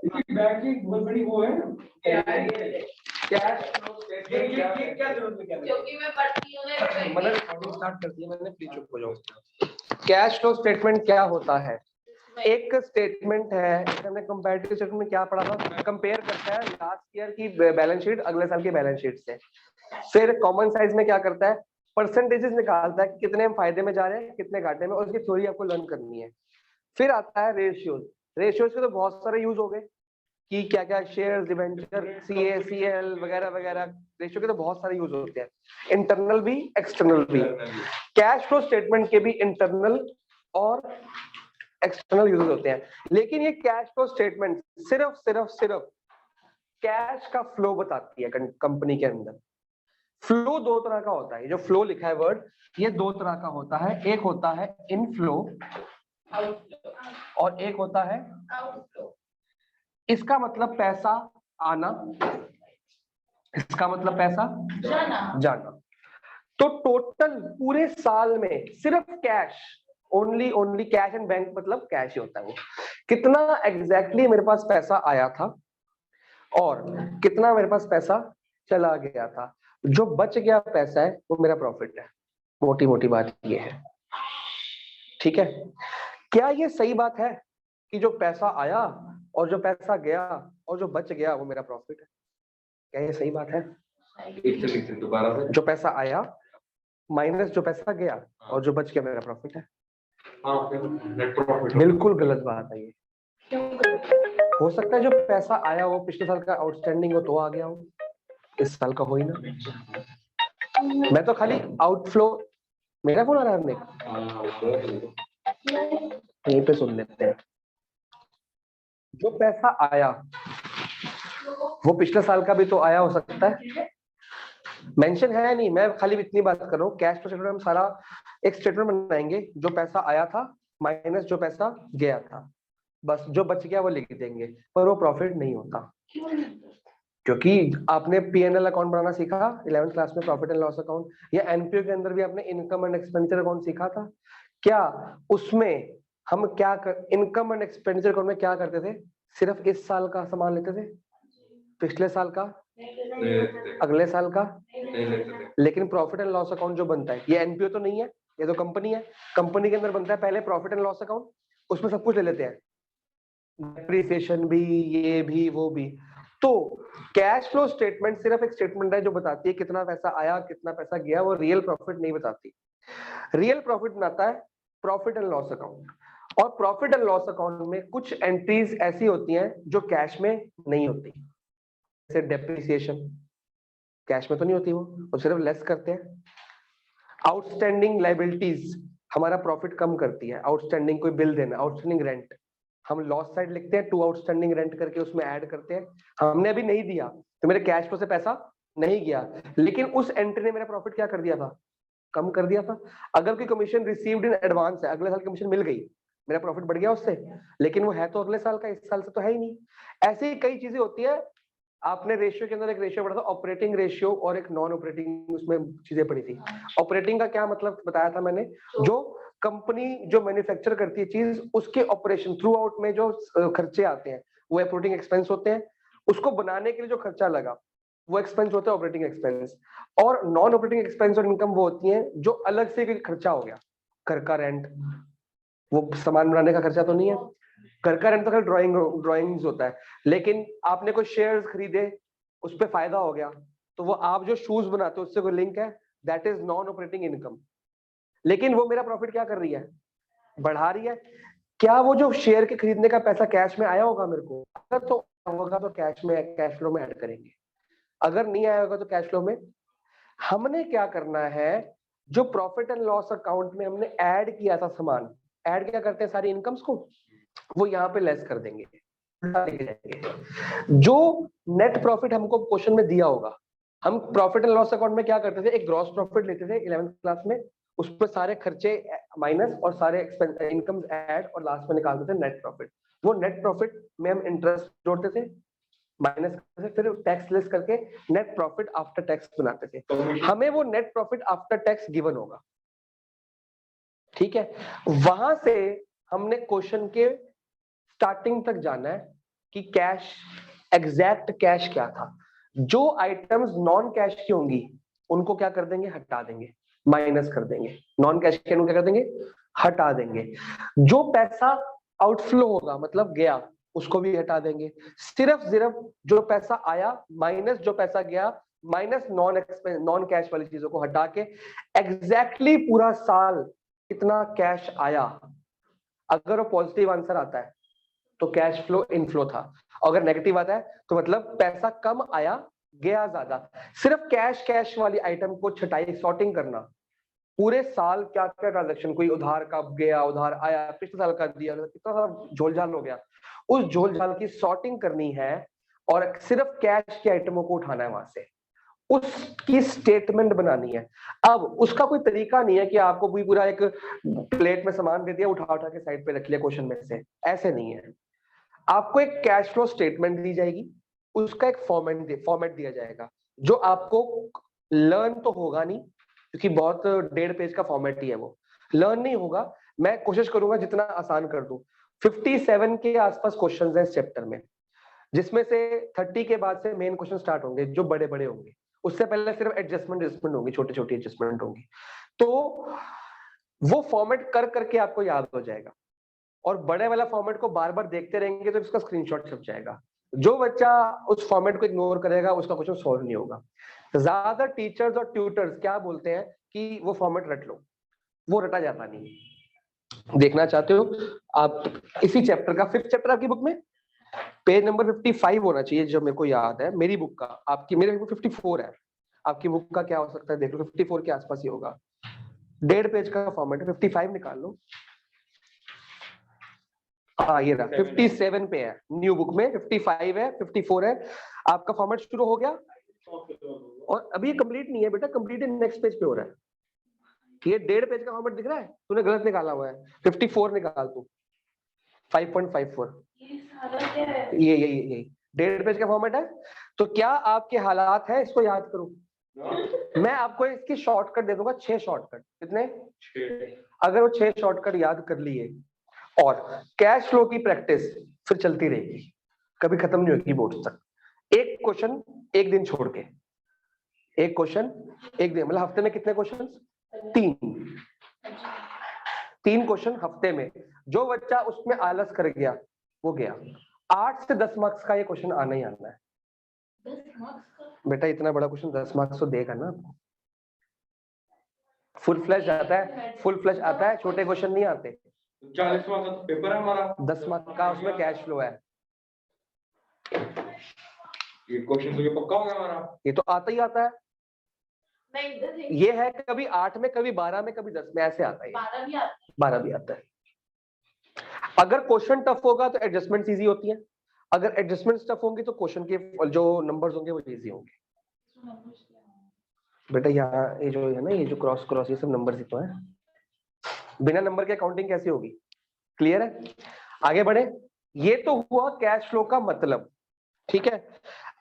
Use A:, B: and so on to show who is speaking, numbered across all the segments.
A: Bank की बहुत बड़ी वो है कैश फ्लो स्टेटमेंट क्या जरूरत है क्योंकि मैं पढ़ती हूं ना मतलब रिकॉर्डिंग स्टार्ट करती है मैंने प्लीज चुप हो जाओ। कैश फ्लो स्टेटमेंट क्या होता है? एक स्टेटमेंट है, हमने कंपैरेटिव स्टेटमेंट में क्या पढ़ा था, कंपेयर करता है लास्ट ईयर की बैलेंस शीट अगले साल की बैलेंस शीट से। फिर कॉमन साइज में क्या करता है, परसेंटेजेस निकालता है, कितने हम फायदे में जा रहे हैं कितने घाटे में, और उसकी थ्योरी आपको लर्न करनी है। फिर आता है रेशियोज। रेशियोज के तो बहुत सारे यूज हो गए कि क्या क्या शेयर्स, डिबेंचर, सीए, सीएल वगैरह वगैरह, रेशियो के तो बहुत सारे यूज होते हैं, इंटरनल भी एक्सटर्नल भी। कैश फ्लो स्टेटमेंट के भी इंटरनल और एक्सटर्नल यूज होते हैं, लेकिन ये कैश फ्लो स्टेटमेंट सिर्फ कैश का फ्लो बताती है कंपनी के अंदर। फ्लो दो तरह का होता है, जो फ्लो लिखा है वर्ड, ये दो तरह का होता है, एक होता है इनफ्लो और एक होता है आउटफ्लो। इसका मतलब पैसा आना, इसका मतलब पैसा जाना। तो टोटल पूरे साल में सिर्फ cash, only cash and bank, मतलब कैश ही होता है वो, कितना एग्जैक्टली मेरे पास पैसा आया था और कितना मेरे पास पैसा चला गया था, जो बच गया पैसा है वो मेरा प्रॉफिट है। मोटी मोटी बात ये है, ठीक है। क्या ये सही बात है कि जो पैसा आया और जो पैसा गया और जो बच गया वो मेरा प्रॉफिट है? क्या ये सही बात है? जो पैसा आया माइनस जो पैसा गया और जो बच गया मेरा प्रॉफिट है। बिल्कुल गलत बात है ये। हो सकता है जो पैसा आया वो पिछले साल का आउटस्टैंडिंग हो तो आ गया हो, इस साल का हो ही ना। मैं तो खाली आउटफ्लो, मेरा फोन आ रहा है, यहीं पे सुन लेते हैं। जो पैसा आया वो पिछले साल का भी तो आया हो सकता है, मेंशन है नहीं, मैं खाली इतनी बात कर रहा हूँ। कैश फ्लो स्टेटमेंट हम सारा एक स्टेटमेंट बनाएंगे, जो पैसा आया था माइनस जो पैसा गया था, बस जो बच गया वो लिख देंगे, पर वो प्रॉफिट नहीं होता। क्योंकि आपने पीएनएल अकाउंट बनाना सीखा 11th क्लास में, प्रॉफिट एंड लॉस अकाउंट, या एनपीओ के अंदर भी आपने इनकम एंड एक्सपेंडिचर अकाउंट सीखा था। क्या उसमें हम क्या इनकम एंड एक्सपेंडिचर अकाउंट में क्या करते थे, सिर्फ इस साल का सामान लेते थे, पिछले साल का, अगले साल का, लेकिन प्रॉफिट एंड लॉस अकाउंट जो बनता है, ये एनपीओ तो नहीं है, ये तो कंपनी है। कंपनी के अंदर बनता है पहले प्रॉफिट एंड लॉस अकाउंट, उसमें सब कुछ ले लेते हैं, डेप्रिसिएशन भी, ये भी वो भी। तो कैश फ्लो स्टेटमेंट सिर्फ एक स्टेटमेंट है जो बताती है कितना पैसा आया कितना पैसा गया, वो रियल प्रॉफिट नहीं बताती। रियल प्रॉफिट बनाता है प्रॉफिट एंड लॉस अकाउंट, और प्रॉफिट एंड लॉस अकाउंट में कुछ एंट्रीज ऐसी होती हैं जो कैश में नहीं होती, जैसे डेप्रिसिएशन कैश में तो नहीं होती, वो सिर्फ लेस करते हैं। आउटस्टैंडिंग लाइबिलिटीज हमारा प्रॉफिट कम करती है, आउटस्टैंडिंग कोई बिल देना, आउटस्टैंडिंग रेंट, हम लॉस साइड लिखते हैं, टू आउटस्टैंडिंग रेंट करके उसमें ऐड करते हैं। हमने अभी नहीं दिया तो मेरे कैश फ्लो से पैसा नहीं गया, लेकिन उस एंट्री ने मेरा प्रॉफिट क्या कर दिया था, कम कर दिया था। अगर कोई कमीशन रिसीव्ड इन एडवांस है, अगले साल कमीशन मिल गई, मेरा प्रॉफिट बढ़ गया उससे, लेकिन वो है तो अगले साल का, इस साल से तो है ही नहीं। ऐसी कई चीजें होती है। आपने रेशियो के अंदर एक रेशियो पढ़ा था, ऑपरेटिंग रेशियो, और एक नॉन ऑपरेटिंग, उसमें चीजें पढ़ी थी। ऑपरेटिंग का क्या मतलब बताया था मैंने, जो कंपनी जो मैन्युफैक्चर करती है चीज, उसके ऑपरेशन थ्रू आउट में जो खर्चे आते हैं वो ऑपरेटिंग एक्सपेंस होते हैं, उसको बनाने के लिए जो खर्चा लगा वो एक्सपेंस होता है ऑपरेटिंग एक्सपेंस। और नॉन ऑपरेटिंग एक्सपेंस और इनकम वो होती है जो अलग से कोई खर्चा हो गया, घर का रेंट, वो सामान बनाने का खर्चा तो नहीं है, घर का रेंट तो खाली ड्राइंग्स होता है, लेकिन आपने कोई शेयर्स खरीदे उस पर फायदा हो गया, तो वो आप जो शूज बनाते हो उससे कोई लिंक है, that is non operating income. लेकिन वो मेरा प्रॉफिट क्या कर रही है, बढ़ा रही है। क्या वो जो शेयर के खरीदने का पैसा कैश में आया होगा मेरे को, अगर तो होगा तो कैश में, कैश फ्लो में ऐड करेंगे, अगर नहीं आया होगा तो कैश फ्लो में। हमने क्या करना है, जो प्रॉफिट एंड लॉस अकाउंट में हमने ऐड किया था सामान, ऐड क्या करते हैं सारी इनकम्स को, वो यहाँ पे लेस कर देंगे, जो नेट प्रॉफिट हमको क्वेश्चन में दिया होगा। हम प्रॉफिट एंड लॉस अकाउंट में क्या करते थे, एक ग्रॉस प्रॉफिट लेते थे 11th क्लास में, उस पर सारे खर्चे माइनस और सारे इनकम्स ऐड, और लास्ट में निकालते थे नेट प्रॉफिट। वो नेट प्रॉफिट में हम इंटरेस्ट जोड़ते थे, माइनस करते थे, फिर टैक्स लेस करके नेट प्रॉफिट आफ्टर टैक्स बनाते थे। हमें वो net profit after tax given होगा, ठीक है। वहां से हमने क्वेश्चन के स्टार्टिंग तक जाना है कि कैश, एग्जैक्ट कैश क्या था। जो आइटम्स नॉन कैश की होंगी उनको क्या कर देंगे, हटा देंगे, माइनस कर देंगे। नॉन कैश के क्या कर देंगे, हटा देंगे। जो पैसा आउटफ्लो होगा मतलब गया, उसको भी हटा देंगे। सिर्फ जो पैसा आया माइनस जो पैसा गया, माइनस नॉन कैश वाली चीजों को हटा के एग्जैक्टली पूरा साल कितना कैश आया। अगर वो पॉजिटिव आंसर आता है तो कैश फ्लो इनफ्लो था, अगर नेगेटिव आता है तो मतलब पैसा कम आया गया ज्यादा। सिर्फ कैश वाली आइटम को छटाई, सॉर्टिंग करना। पूरे साल क्या क्या ट्रांजेक्शन, कोई उधार कब गया, उधार आया, पिछले साल का दिया, कितना सारा झोलझाल हो गया, उस झोलझाल की सॉर्टिंग करनी है और सिर्फ कैश की आइटमों को उठाना है वहां से, उसकी स्टेटमेंट बनानी है। अब उसका कोई तरीका नहीं है कि आपको पूरा एक प्लेट में सामान दे दिया, उठा उठा के साइड पे रख लिया क्वेश्चन में से, ऐसे नहीं है। आपको एक कैश फ्लो स्टेटमेंट दी जाएगी, उसका एक फॉर्मेट दिया जाएगा जो आपको लर्न तो होगा नहीं, क्योंकि बहुत 1.5 पेज का फॉर्मेट ही है, वो लर्न नहीं होगा। मैं कोशिश करूंगा जितना आसान कर दूं। 57 के आसपास क्वेश्चंस हैं इस चैप्टर में, जिसमें से 30 के बाद से मेन क्वेश्चन स्टार्ट होंगे जो बड़े बड़े होंगे। उससे पहले सिर्फ एडजस्टमेंट होंगी, छोटी छोटी एडजस्टमेंट होंगी। तो वो फॉर्मेट कर करके आपको याद हो जाएगा, और बड़े वाला फॉर्मेट को बार बार देखते रहेंगे तो इसका स्क्रीनशॉट छप जाएगा। जो बच्चा उस फॉर्मेट को इग्नोर करेगा उसका क्वेश्चन सॉल्व नहीं होगा। ज्यादातर टीचर्स और ट्यूटर्स क्या बोलते हैं कि वो फॉर्मेट रट लो, वो रटा जाता नहीं। देखना चाहते हो आप इसी चैप्टर का 5th चैप्टर आपकी बुक में पेज नंबर 55 होना चाहिए, जो मेरे को याद है मेरी बुक का। आपकी मेरे बुक 54 है, आपकी बुक का क्या हो सकता है देख लो, 54 के आसपास ही होगा। 1.5 पेज का फॉर्मेट है, 55 निकाल लो। हाँ ये रहा 57 पे है, न्यू बुक में 55 है, 54 है। आपका फॉर्मेट शुरू हो गया और अभी ये कंप्लीट नहीं है बेटा, कंप्लीट नेक्स्ट पेज पे हो रहा है। ये 1.5 पेज का फॉर्मेट दिख रहा है, तूने गलत निकाला हुआ है। 54 निकाल तू, 5.54 ये 1.5 पेज का फॉर्मेट है। तो क्या आपके हालात है, इसको याद करो। मैं आपको इसकी शॉर्टकट दे दूंगा, 6 शॉर्टकट। कितने? 6। अगर वो 6 शॉर्टकट याद कर लिए और कैश फ्लो की प्रैक्टिस फिर चलती रहेगी, कभी खत्म नहीं होगी बोर्ड तक। एक क्वेश्चन एक दिन छोड़ के, एक क्वेश्चन एक दिन, मतलब हफ्ते में कितने क्वेश्चन? 3 क्वेश्चन हफ्ते में। जो बच्चा उसमें आलस कर गया वो गया। 8 से 10 मार्क्स का ये क्वेश्चन आना ही आना है। 10 मार्क्स का बेटा, इतना बड़ा क्वेश्चन 10 मार्क्स तो देगा ना आपको। फुल फ्लैश आता है, फुल फ्लैश आता है, छोटे क्वेश्चन नहीं आते।
B: 40 मार्क्स का तो पेपर है हमारा,
A: 10 मार्क्स का उसमें कैश फ्लो है।
B: ये क्वेश्चन तो ये पक्का हो गया हमारा,
A: ये तो आता ही आता है। ये है कभी 8 में, कभी 12 में, कभी 10 में, ऐसे आता है। 12 भी आता है। अगर क्वेश्चन टफ होगा तो एडजस्टमेंट इजी होती है, अगर एडजस्टमेंट टफ होंगे तो क्वेश्चन के जो नंबर्स होंगे वो इजी होंगे। बेटा यहाँ ये जो है ना, ये जो क्रॉस क्रॉस ये सब नंबर्स ही तो है, बिना नंबर के काउंटिंग कैसी होगी? क्लियर है? आगे बढ़े। ये तो हुआ कैश फ्लो का मतलब, ठीक है।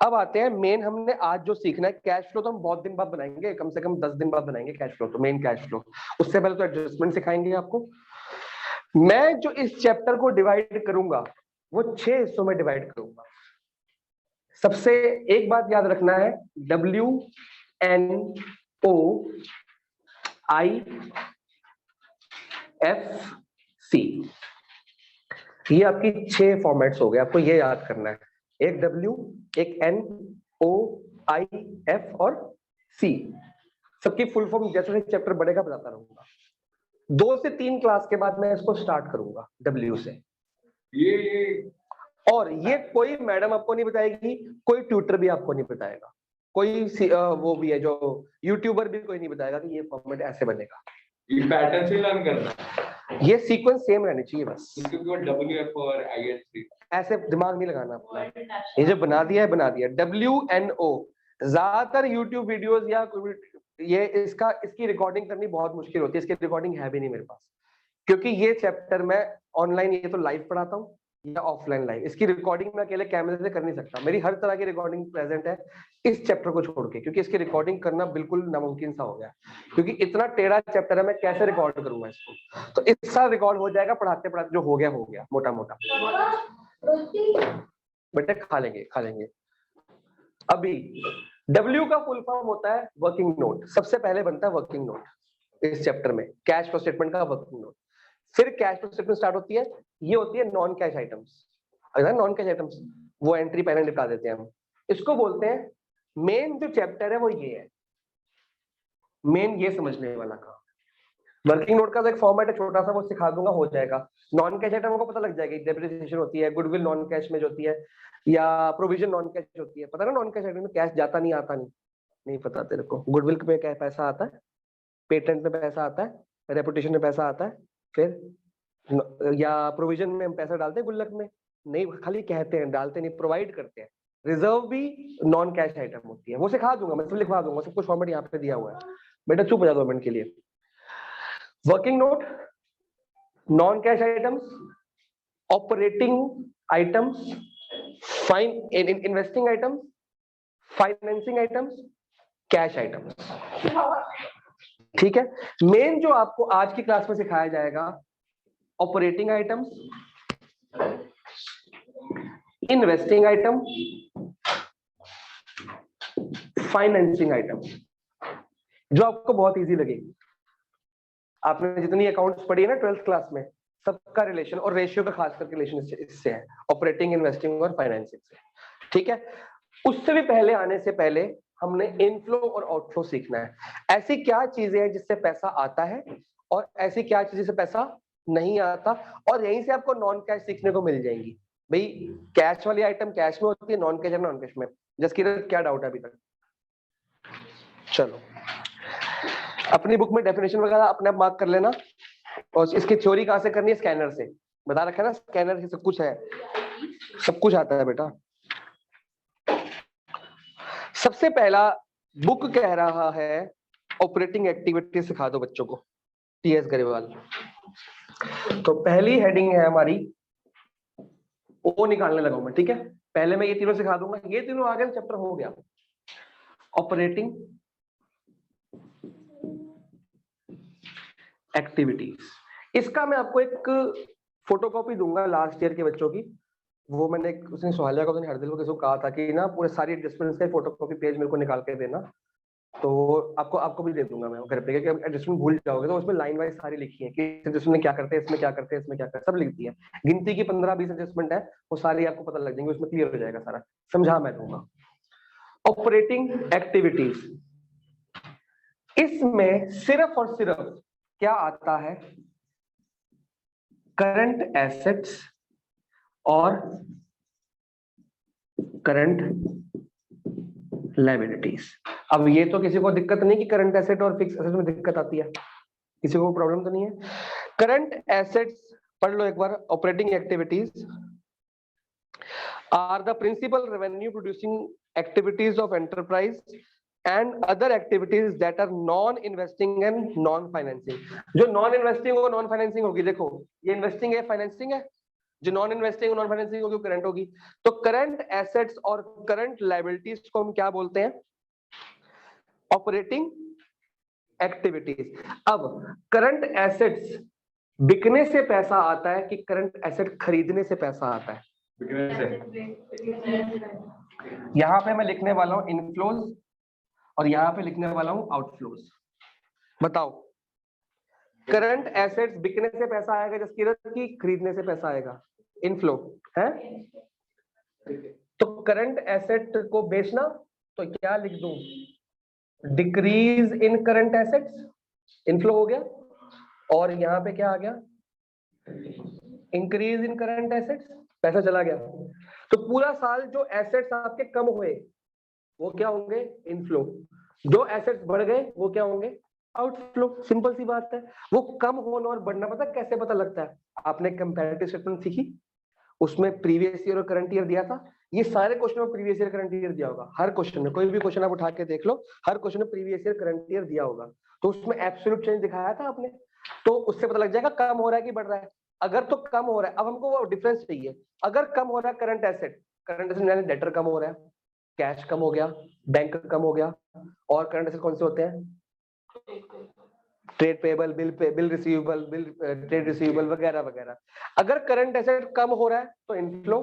A: अब आते हैं मेन, हमने आज जो सीखना है कैश फ्लो तो हम बहुत दिन बाद बनाएंगे, कम से कम 10 दिन बाद बनाएंगे कैश फ्लो, तो मेन कैश फ्लो। उससे पहले तो एडजस्टमेंट सिखाएंगे आपको। मैं जो इस चैप्टर को डिवाइड करूंगा वो 6 हिस्सों में डिवाइड करूंगा। सबसे एक बात याद रखना है, WNOIFC, ये आपकी 6 फॉर्मेट्स हो गए, आपको ये याद करना है। एक W, एक NOIF और C, सबकी फुल फॉर्म जैसे चैप्टर बढ़ेगा बताता रहूंगा। 2 से 3 क्लास के बाद मैं इसको स्टार्ट करूंगा W से। और ये कोई मैडम आपको नहीं बताएगी, कोई ट्यूटर भी आपको नहीं बताएगा, कोई वो भी है जो यूट्यूबर भी कोई नहीं बताएगा कि ये फॉर्मेट ऐसे बनेगा।
B: ये पैटर्न से लर्न करना है,
A: ये सीक्वेंस सेम रहनी चाहिए बस।
B: WF और INC
A: ऐसे दिमाग नहीं लगाना अपना, ये जो बना दिया है बना दिया। WNO ज्यादातर यूट्यूब वीडियोस या ये इसकी रिकॉर्डिंग करनी बहुत मुश्किल होती है, इसकी रिकॉर्डिंग है भी नहीं मेरे पास, क्योंकि ये चैप्टर मैं ऑनलाइन ये तो लाइव पढ़ाता हूँ या ऑफलाइन लाइव, इसकी रिकॉर्डिंग मैं अकेले कैमरे से कर नहीं सकता। मेरी हर तरह की रिकॉर्डिंग प्रेजेंट है, इस चैप्टर को छोड़ के, क्योंकि इसकी रिकॉर्डिंग करना बिल्कुल नामुमकिन सा हो गया, क्योंकि इतना टेढ़ा चैप्टर है, मैं कैसे रिकॉर्ड करूंगा इसको। तो इस साल रिकॉर्ड हो जाएगा, पढ़ाते पढ़ाते जो हो गया मोटा मोटा। बेटे खा लेंगे। अभी W का फुल फॉर्म होता है वर्किंग नोट, सबसे पहले बनता है वर्किंग नोट इस चैप्टर में, कैश फ्लो स्टेटमेंट का वर्किंग नोट। फिर कैश फ्लो स्टेटमेंट स्टार्ट होती है, ये होती है नॉन कैश आइटम्स। अगर नॉन कैश आइटम्स वो एंट्री पहले निकाल देते हैं हम, इसको बोलते हैं मेन जो चैप्टर है वो ये है, मेन ये समझने वाला काम। वर्किंग नोट का तो एक फॉर्मेट है छोटा सा, वो सिखा दूंगा, हो जाएगा। नॉन कैश आइटम को पता लग जाएगा, डेप्रिसिएशन होती है, गुडविल नॉन कैश में जो होती है, या प्रोविजन नॉन कैश होती है। पता ना नॉन कैश आइटम में कैश जाता नहीं आता नहीं पता तेरे को। गुडविल में क्या पैसा आता है, पेटेंट में पैसा आता है, रेपुटेशन में पैसा आता है, फिर या प्रोविजन में हम पैसा डालते हैं गुल्लक में, नहीं खाली कहते हैं, डालते नहीं, प्रोवाइड करते हैं। रिजर्व भी नॉन कैश आइटम होती है, वो सिखा दूंगा, मैं सब लिखवा दूंगा, सब कुछ फॉर्मेट यहाँ पे दिया हुआ है। बेटा चुप हो जा 2 मिनट के लिए। Working note, non cash items, operating items, investing items, financing items, cash items. ठीक है। मेन जो आपको आज की क्लास में सिखाया जाएगा, operating items, investing item, financing item, जो आपको बहुत इजी लगेगी। आपने जितनी अकाउंट्स पढ़ी है ना 12th क्लास में, सबका रिलेशन और रेशियो का खास करके रिलेशन इससे है, ऑपरेटिंग, इन्वेस्टिंग और फाइनेंसिंग से। ठीक है। उससे भी पहले आने से पहले हमने इनफ्लो और आउटफ्लो सीखना है। ऐसी क्या चीजें हैं जिससे पैसा आता है और ऐसी क्या चीजें से पैसा नहीं आता, और यहीं से आपको नॉन कैश सीखने को मिल जाएंगी। भाई कैश वाली आइटम कैश में होती है, नॉन कैश नॉन कैश में। जसकीरत क्या डाउट है अभी तक? चलो अपनी बुक में डेफिनेशन वगैरह अपने आप मार्क कर लेना, और इसकी थ्योरी कहां से करनी है? स्कैनर से, बता रखा है ना, स्कैनर से सब कुछ है, सब कुछ आता है बेटा। सबसे पहला बुक कह रहा है ऑपरेटिंग एक्टिविटी सिखा दो बच्चों को, टीएस गरेवाल। तो पहली हेडिंग है हमारी, ओ निकालने लगा मैं, ठीक है। पहले मैं ये तीनों सिखा दूंगा, ये तीनों आ गए, चैप्टर हो गया। ऑपरेटिंग एक्टिविटीज, इसका मैं आपको एक फोटोकॉपी दूंगा लास्ट ईयर के बच्चों की। वो मैंने उसने सोहालिया को, हरदिल को किसी को कहा था कि ना पूरे सारी एडजस्टमेंट्स का फोटोकॉपी पेज मेरे को निकाल के देना, तो आपको भी दे दूंगा मैं घर पे, क्योंकि एडजस्टमेंट भूल जाओगे तो उसमें लाइन वाइज सारी लिखी है कि एडजस्टमेंट क्या करते हैं, इसमें क्या करते हैं, इसमें क्या करते हैं, सब लिखती है। गिनती की 15-20 एडजस्टमेंट है, वो सारी आपको पता लग जाएंगे, उसमें क्लियर हो जाएगा सारा, समझा मैं दूंगा। ऑपरेटिंग एक्टिविटीज, इसमें सिर्फ और सिर्फ क्या आता है? करंट एसेट्स और करंट लायबिलिटीज। अब ये तो किसी को दिक्कत नहीं कि करंट एसेट और फिक्स एसेट में दिक्कत आती है, किसी को प्रॉब्लम तो नहीं है। करंट एसेट्स पढ़ लो एक बार। Operating activities are the principal revenue producing activities of enterprise and other activities that are non investing and non financing. जो नॉन इन्वेस्टिंग और नॉन फाइनेंसिंग होगी, देखो ये इन्वेस्टिंग है, फाइनेंसिंग है, जो नॉन इन्वेस्टिंग और नॉन फाइनेंसिंग होगी करंट होगी। तो करंट एसेट्स और करंट लायबिलिटीज को हम क्या बोलते हैं? Operating activities. अब करंट एसेट्स बिकने से पैसा आता है कि करंट एसेट खरीदने से पैसा आता है? यहां पे मैं लिखने वाला हूं इनफ्लोज और यहां पे लिखने वाला हूं आउटफ्लोज। बताओ, करंट एसेट्स बिकने से पैसा आएगा जसकीरत की खरीदने से पैसा आएगा? इनफ्लो है। तो करंट एसेट को बेचना, तो क्या लिख दूं? Decrease in current assets, inflow हो गया। और यहां पे क्या आ गया? इंक्रीज इन करंट एसेट्स, पैसा चला गया। तो पूरा साल जो एसेट्स आपके कम हुए वो क्या होंगे? इनफ्लो। जो एसेट्स बढ़ गए वो क्या होंगे? आउटफ्लो। सिंपल सी बात है। वो कम होना और बढ़ना पता कैसे पता लगता है? आपने कंपैरेटिव स्टेटमेंट सीखी, उसमें प्रीवियस ईयर और करंट ईयर दिया था। ये सारे क्वेश्चन में प्रीवियस ईयर करंट ईयर दिया होगा, हर क्वेश्चन में। कोई भी क्वेश्चन आप उठा के देख लो, हर क्वेश्चन में प्रीवियस ईयर करंट ईयर दिया होगा। तो उसमें एब्सोल्यूट चेंज दिखाया था आपने, तो उससे पता लग जाएगा कम हो रहा है कि बढ़ रहा है। अगर तो कम हो रहा है, अब हमको वो डिफरेंस चाहिए। अगर कम हो रहा है करंट एसेट यानी डेटर कम हो रहा है, कैश कम हो गया, बैंक कम हो गया, और करंट एसेट कौन से होते हैं? Trade payable, bill receivable, trade receivable वगैरह वगैरह। अगर करंट एसेट कम हो रहा है तो इनफ्लो,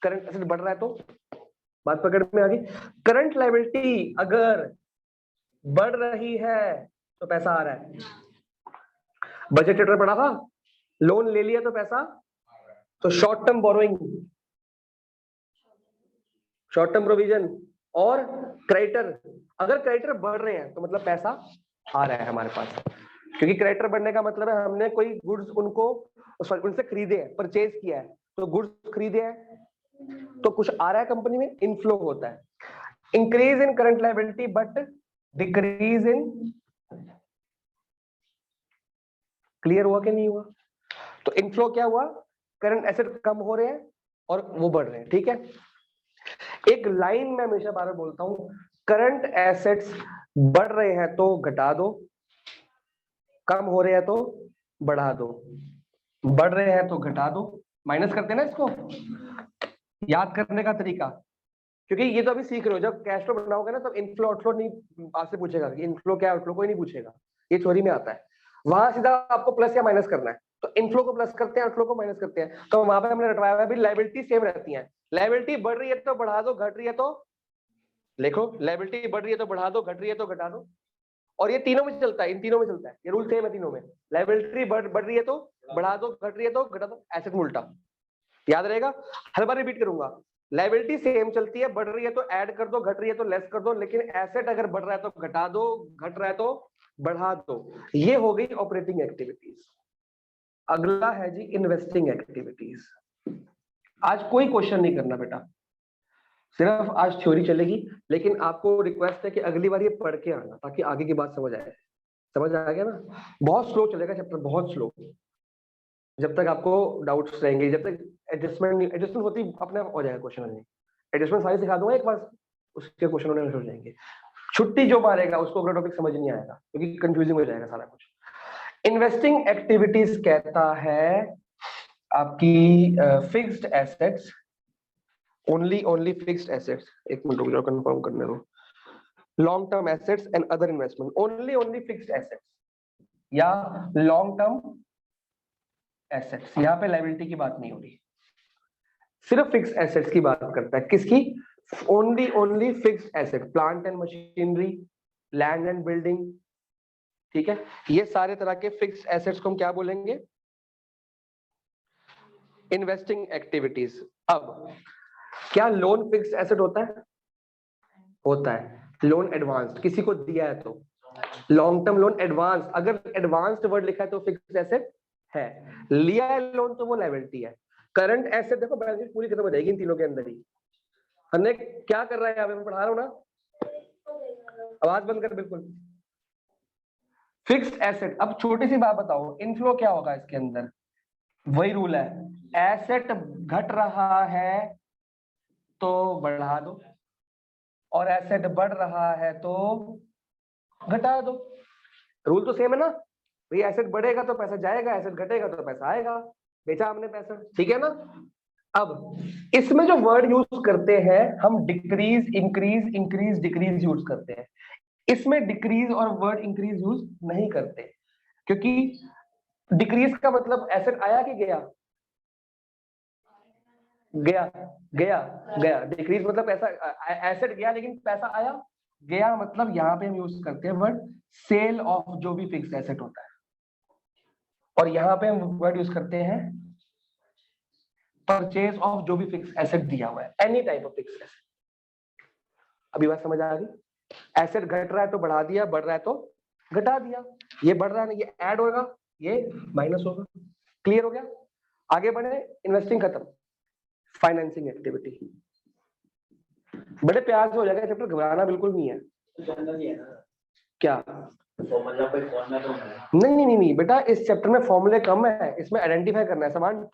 A: करंट एसेट बढ़ रहा है तो, बात पकड़ में आ गई। करंट लायबिलिटी अगर बढ़ रही है तो पैसा आ रहा है। बजट चैप्टर पढ़ा था, लोन ले लिया तो पैसा, तो short term borrowing, short term provision और क्रेडिटर, अगर क्रेडिटर बढ़ रहे हैं तो मतलब पैसा आ रहा है हमारे पास, क्योंकि क्रेडिटर बढ़ने का मतलब है हमने कोई गुड्स उनसे खरीदे हैं, परचेज किया है, तो गुड्स खरीदे हैं तो कुछ आ रहा है कंपनी में, इनफ्लो होता है। Increase in current liability but decrease in, clear हुआ कि नहीं हुआ? तो इनफ्लो क्या हुआ? करंट एसेट कम हो रहे हैं और वो बढ़ रहे हैं, ठीक है। एक लाइन में हमेशा बार बार बोलता हूं, करंट एसेट्स बढ़ रहे हैं तो घटा दो, कम हो रहे हैं तो बढ़ा दो, बढ़ रहे हैं तो घटा दो, माइनस करते हैं ना इसको, याद करने का तरीका, क्योंकि ये तो अभी सीख रहे हो, जब कैश फ्लो बनाओगे ना तब इनफ्लो आउटफ्लो नहीं आपसे पूछेगा कि इनफ्लो क्या आउटफ्लो, कोई नहीं पूछेगा, ये थ्योरी में आता है। वहां सीधा आपको प्लस या माइनस करना है, तो इनफ्लो को प्लस करते हैं, आउटफ्लो को माइनस करते हैं, तो वहां पे हमने रटवाया हुआ है, लायबिलिटी सेम रहती है, लायबिलिटी बढ़ रही है तो बढ़ा दो, घट रही है तो लिखो, लायबिलिटी बढ़ रही है तो बढ़ा दो, घट रही है तो घटा दो, और ये तीनों में चलता है, इन तीनों में चलता है, ये रूल सेम है तीनों में, लायबिलिटी बढ़ रही है तो बढ़ा दो, घट रही है तो घटा दो, एसेट में उल्टा, याद रहेगा। हर बार रिपीट करूंगा, लायबिलिटी सेम चलती है, बढ़ रही है तो ऐड कर दो, घट रही है तो लेस कर दो, लेकिन एसेट अगर बढ़ रहा है तो घटा दो, घट रहा है तो बढ़ा दो। ये हो गई ऑपरेटिंग एक्टिविटीज। अगला है जी इन्वेस्टिंग एक्टिविटीज। आज कोई क्वेश्चन नहीं करना बेटा, सिर्फ आज थ्योरी चलेगी, लेकिन आपको रिक्वेस्ट है कि अगली बार ये पढ़ के आना ताकि आगे की बात समझ आए। समझ आ गया ना? बहुत स्लो चलेगा चैप्टर, बहुत स्लो, जब तक आपको डाउट्स रहेंगे, जब तक एडजस्टमेंट होती अपने आप हो जाएगा क्वेश्चन में, एडजस्टमेंट सारी सिखा दूंगा एक बार, उसके क्वेश्चन होने हो जाएंगे। छुट्टी जो मारेगा उसको अगला टॉपिक समझ नहीं आएगा क्योंकि कंफ्यूजिंग हो जाएगा सारा कुछ। इन्वेस्टिंग एक्टिविटीज कहता है आपकी fixed assets, only fixed assets, एक मिनट रुक जाओ कंफर्म करने दो, long term assets and other investment, only fixed assets या लॉन्ग टर्म एसेट्स, यहाँ पे लायबिलिटी की बात नहीं हो रही, सिर्फ फिक्स्ड एसेट्स की बात करता है। किसकी? Only fixed asset, plant and machinery, land and building, ठीक है, ये सारे तरह के फिक्स्ड एसेट्स को हम क्या बोलेंगे? Investing activities. अब क्या लोन फिक्स्ड एसेट होता है? होता है। लोन एडवांस्ड, किसी को दिया है तो, लॉन्ग टर्म लोन एडवांस, अगर एडवांस्ड वर्ड लिखा है तो फिक्स्ड एसेट है, लिया है लोन तो वो लायबिलिटी है। करंट एसेट देखो बैलेंस शीट पूरी खत्म हो जाएगी इन तीनों के अंदर ही। हमने क्या कर रहा है, यहाँ पे मैं पढ़ा रहा हूँ ना, आवाज बंद कर बिल्कुल। फिक्स्ड एसेट, अब छोटी सी बात बताओ, इनफ्लो क्या होगा इसके अंदर? वही रूल है, एसेट घट रहा है तो बढ़ा दो, और एसेट बढ़ रहा है तो घटा दो, रूल तो सेम है ना भाई, एसेट बढ़ेगा तो पैसा जाएगा, एसेट घटेगा तो पैसा आएगा, बेचा हमने पैसा, ठीक है ना। अब इसमें जो वर्ड यूज करते हैं हम, decrease, increase, increase, decrease use करते हैं, इसमें डिक्रीज और वर्ड इंक्रीज यूज नहीं करते, क्योंकि डिक्रीज का मतलब एसेट आया कि गया? गया, गया, गया, डिक्रीज मतलब पैसा, एसेट गया लेकिन पैसा आया, गया मतलब यहाँ पे हम यूज करते हैं वर्ड सेल ऑफ जो भी फिक्स एसेट होता है, और यहाँ पे हम वर्ड यूज करते हैं परचेज ऑफ जो भी फिक्स एसेट दिया हुआ है, any type of fix asset. अभी बात समझ आ गई? एसेट घट रहा है तो बढ़ा दिया, बढ़ रहा है तो घटा दिया, ये बढ़ रहा है ना, ये ऐड होगा, ये माइनस होगा, क्लियर हो गया? आगे बढ़े, इन्वेस्टिंग खत्म, फाइनेंसिंग एक्टिविटी, बड़े प्यार से हो जाएगा चैप्टर, घबराना बिल्कुल नहीं है। क्या? नहीं बेटा, इस चैप्टर में फॉर्मूले कम है, इसमें आइडेंटिफाई करना है, सामान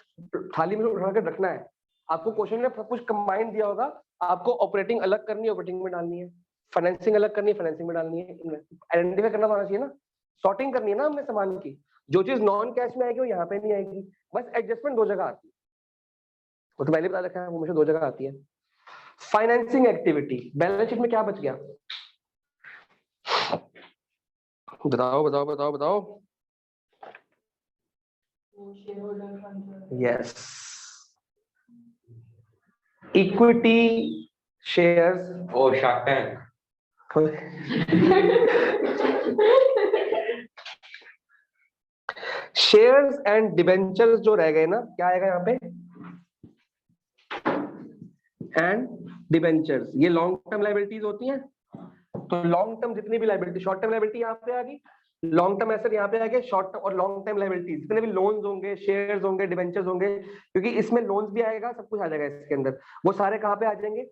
A: थाली में उठा कर रखना है। आपको क्वेश्चन में सब कुछ कंबाइन दिया होगा, आपको ऑपरेटिंग अलग करनी है, ऑपरेटिंग में डालनी है, फाइनेंसिंग अलग करनी है, फाइनेंसिंग में डालनी है, आइडेंटिफाई करना होना चाहिए ना, सॉर्टिंग करनी है ना हमने सामान की, जो चीज नॉन कैश में आएगी वो यहाँ पे नहीं आएगी, बस एडजस्टमेंट दो जगह आती है, वो तो पहले बता रखा है, वो मुझे दो जगह आती है। फाइनेंसिंग एक्टिविटी, बैलेंस शीट में क्या बच गया? बताओ बताओ बताओ बताओ। Yes, equity shares.
B: Oh Shark Tank.
A: Shares and debentures जो रह गए ना, क्या आएगा यहाँ पे? एंड डिबेंचर्स, ये लॉन्ग टर्म लायबिलिटीज होती हैं। तो लॉन्ग टर्म जितनी भी लायबिलिटी, शॉर्ट टर्म लायबिलिटी यहाँ पे आ गई, लॉन्ग टर्म एसेट यहाँ पे आ गए, शॉर्ट टर्म और लॉन्ग टर्म लायबिलिटीज, जितने भी लोन्स होंगे, शेयर्स होंगे, डिबेंचर्स होंगे, क्योंकि इसमें लोन्स भी आएगा, सब कुछ आ जाएगा इसके अंदर। वो सारे कहाँ पे आ जाएंगे?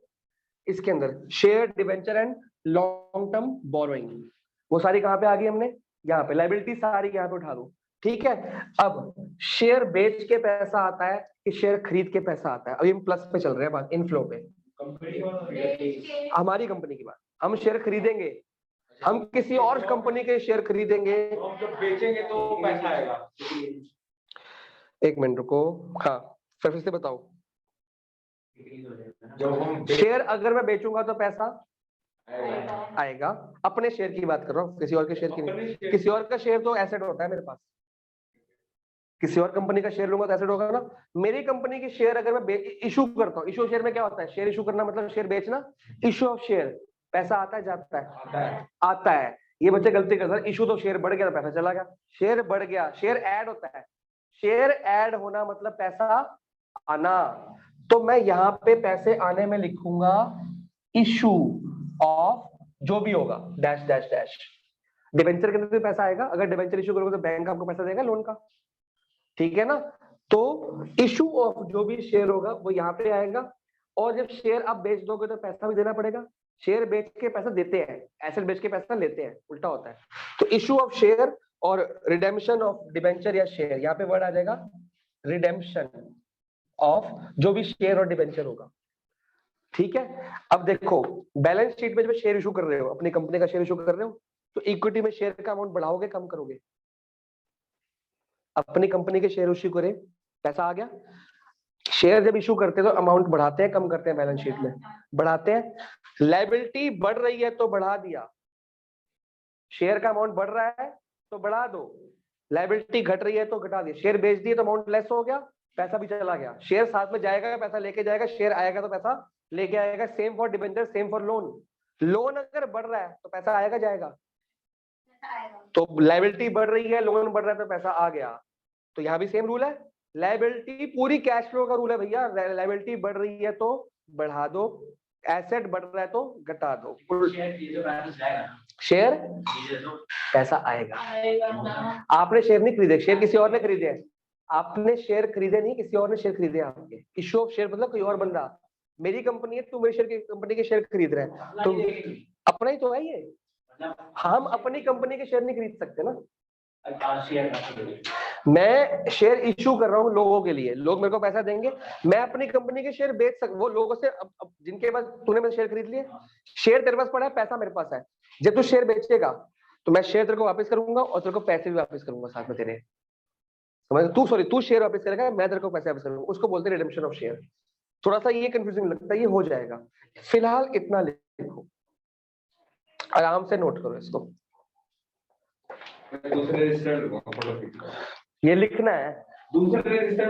A: इसके अंदर share, debenture and long term borrowing, वो सारी कहाँ पे आ गई हमने? यहाँ पे। लायबिलिटी सारी यहाँ पे उठा दो, ठीक है। अब शेयर बेच के पैसा आता है कि शेयर खरीद के पैसा आता है? अभी हम प्लस पे चल रहे हैं, बात इनफ्लो पे। हमारी कंपनी की बात, हम शेयर खरीदेंगे, हम किसी और कंपनी के शेयर खरीदेंगे,
B: जब बेचेंगे तो पैसा आएगा।
A: एक मिनट रुको, हाँ फिर से बताओ।
B: जब हम
A: शेयर अगर मैं बेचूंगा तो पैसा आएगा। अपने शेयर की बात कर रहा हूँ, किसी और के शेयर की नहीं। किसी और का शेयर तो एसेट होता है मेरे पास, किसी और कंपनी का शेयर लूंगा तो एसेट होगा ना। मेरी कंपनी के शेयर अगर मैं इशू करता हूँ, इशू शेयर में क्या होता है? शेयर इशू करना मतलब शेयर बेचना। इशू ऑफ शेयर, पैसा आता है जाता है? आता है। ये बच्चे गलती करते हैं, इशू तो शेयर बढ़ गया तो पैसा चला गया। शेयर बढ़ गया, शेयर ऐड होता है। शेयर ऐड होना मतलब पैसा आना। तो मैं यहाँ पे पैसे आने में लिखूंगा इशू ऑफ जो भी होगा डैश डैश डैश। डिबेंचर के अंदर भी पैसा आएगा, अगर डिबेंचर इशू करोगे तो बैंक आपको पैसा देगा लोन का, ठीक है ना। तो इशू ऑफ जो भी शेयर होगा वो यहाँ पे आएगा। और जब शेयर आप बेच दोगे तो पैसा भी देना पड़ेगा। शेयर बेच के पैसा देते हैं, एसेट बेच के पैसा लेते हैं, उल्टा होता है। तो इशू ऑफ शेयर और रिडेम्पशन ऑफ डिबेंचर या शेयर, यहाँ पे वर्ड आ जाएगा रिडेम्पशन ऑफ जो भी शेयर और डिबेंचर होगा, ठीक है। अब देखो बैलेंस शीट में जब शेयर इशू कर रहे हो, अपनी कंपनी का शेयर इशू कर रहे हो, तो इक्विटी में शेयर का अमाउंट बढ़ाओगे कम करोगे? अपनी कंपनी के शेयर इशू करे, पैसा आ गया। शेयर जब इशू करते हैं तो अमाउंट बढ़ाते हैं कम करते हैं? बैलेंस शीट में बढ़ाते हैं। लायबिलिटी बढ़ रही है तो बढ़ा दिया, शेयर का अमाउंट बढ़ रहा है तो बढ़ा दो। लायबिलिटी घट रही है तो घटा दिया। शेयर बेच दिए तो अमाउंट लेस हो गया, पैसा भी चला गया। शेयर साथ में जाएगा, पैसा लेके जाएगा, शेयर आएगा तो पैसा लेके आएगा। Same for debenture, same for loan. Loan अगर बढ़ रहा है तो पैसा आएगा जाएगा? तो लायबिलिटी बढ़ रही है, लोन बढ़ रहा है तो पैसा आ गया। तो यहाँ भी सेम रूल है, लायबिलिटी पूरी कैश फ्लो का रूल है भैया। लायबिलिटी बढ़ रही है तो बढ़ा दो, एसेट बढ़ रहा है तो घटा दो। शेयर पैसा आएगा। आपने शेयर नहीं खरीदे, शेयर किसी और ने खरीदे हैं। आपने शेयर खरीदे नहीं, किसी और ने शेयर खरीदे आपके। इशू ऑफ शेयर मतलब कोई और बंदा, मेरी कंपनी है, तू मेरी शेयर की कंपनी के शेयर खरीद रहे हैं, तुम अपना ही तो है ये। हम अपनी कंपनी के शेयर नहीं खरीद सकते ना। मैं शेयर इशू कर रहा हूँ लोगों के लिए, लोग मेरे को पैसा देंगे, मैं अपनी कंपनी के शेयर बेच सकता, वो लोगों से अब जिनके पास तूने मेरे शेयर खरीद लिए, शेयर तेरे पास पड़ा है, पैसा मेरे पास है। जब तू शेयर बेचेगा तो मैं शेयर तेरे को वापस करूंगा और तेरे को पैसे भी वापस करूंगा साथ में तेरे। समझ? तू शेयर वापस करेगा, मैं तेरे को पैसे वापस करूंगा, उसको बोलते हैं रिडेम्पशन ऑफ शेयर। थोड़ा सा ये कंफ्यूजिंग लगता है, ये हो जाएगा। फिलहाल इतना लिखो, आराम से नोट करो इसको।
B: दूसरे रजिस्टर
A: ये लिखना है।
B: दूसरे रजिस्टर